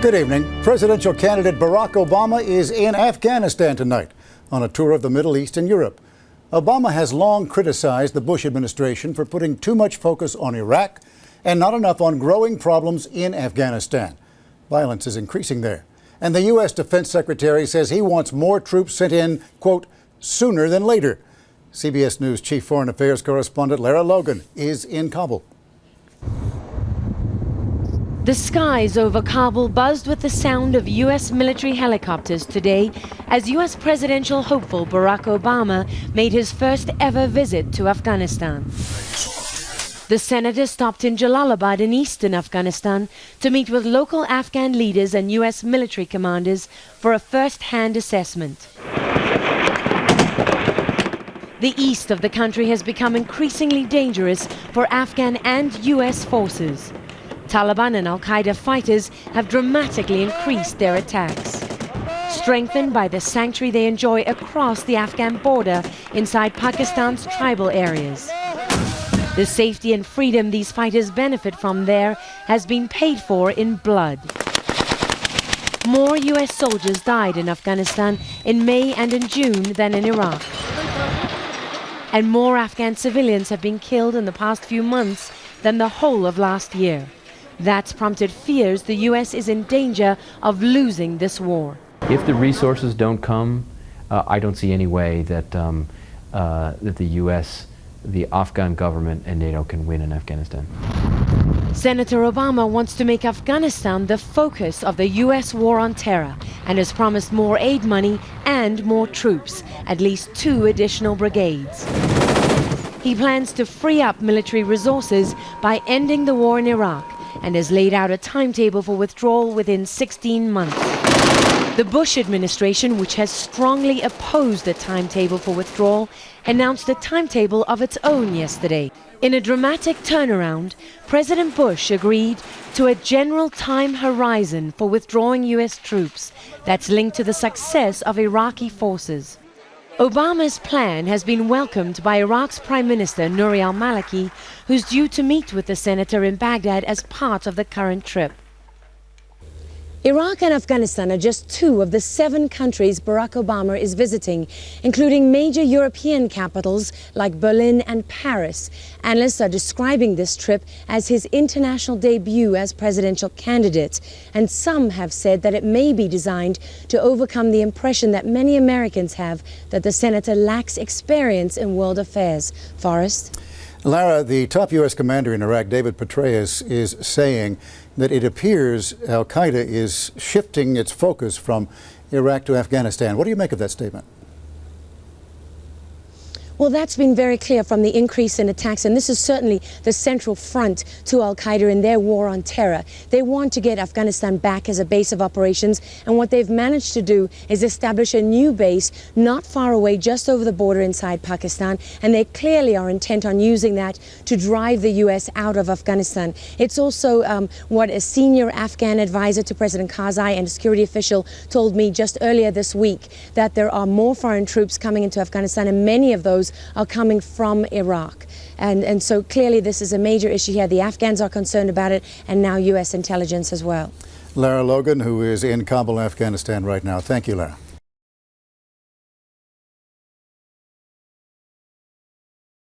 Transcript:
Good evening. Presidential candidate Barack Obama is in Afghanistan tonight on a tour of the Middle East and Europe. Obama has long criticized the Bush administration for putting too much focus on Iraq and not enough on growing problems in Afghanistan. Violence is increasing there. And the U.S. Defense Secretary says he wants more troops sent in, quote, sooner than later. CBS News Chief Foreign Affairs Correspondent Lara Logan is in Kabul. The skies over Kabul buzzed with the sound of U.S. military helicopters today as U.S. presidential hopeful Barack Obama made his first ever visit to Afghanistan. The senator stopped in Jalalabad in eastern Afghanistan to meet with local Afghan leaders and U.S. military commanders for a first-hand assessment. The east of the country has become increasingly dangerous for Afghan and U.S. forces. Taliban and Al-Qaida fighters have dramatically increased their attacks. Strengthened by the sanctuary they enjoy across the Afghan border inside Pakistan's tribal areas. The safety and freedom these fighters benefit from there has been paid for in blood. More U.S. soldiers died in Afghanistan in May and in June than in Iraq. And more Afghan civilians have been killed in the past few months than the whole of last year. That's prompted fears the U.S. is in danger of losing this war. If the resources don't come, I don't see any way that, that the U.S., the Afghan government, and NATO can win in Afghanistan. Senator Obama wants to make Afghanistan the focus of the U.S. war on terror and has promised more aid money and more troops, at least 2 additional brigades. He plans to free up military resources by ending the war in Iraq and has laid out a timetable for withdrawal within 16 months. The Bush administration, which has strongly opposed a timetable for withdrawal, announced a timetable of its own yesterday. In a dramatic turnaround, President Bush agreed to a general time horizon for withdrawing U.S. troops that's linked to the success of Iraqi forces. Obama's plan has been welcomed by Iraq's Prime Minister Nouri al-Maliki, who's due to meet with the senator in Baghdad as part of the current trip. Iraq and Afghanistan are just 2 of the 7 countries Barack Obama is visiting, including major European capitals like Berlin and Paris. Analysts are describing this trip as his international debut as presidential candidate, and some have said that it may be designed to overcome the impression that many Americans have that the senator lacks experience in world affairs. Forrest? Lara, the top U.S. commander in Iraq, David Petraeus, is saying that it appears Al-Qaida is shifting its focus from Iraq to Afghanistan. What do you make of that statement? Well, that's been very clear from the increase in attacks, and this is certainly the central front to Al-Qaida in their war on terror. They want to get Afghanistan back as a base of operations, and what they've managed to do is establish a new base not far away, just over the border inside Pakistan, and they clearly are intent on using that to drive the U.S. out of Afghanistan. It's also what a senior Afghan advisor to President Karzai and a security official told me just earlier this week, that there are more foreign troops coming into Afghanistan, and many of those are coming from Iraq. And so clearly this is a major issue here. The Afghans are concerned about it, and now U.S. intelligence as well. Lara Logan, who is in Kabul, Afghanistan right now. Thank you, Lara.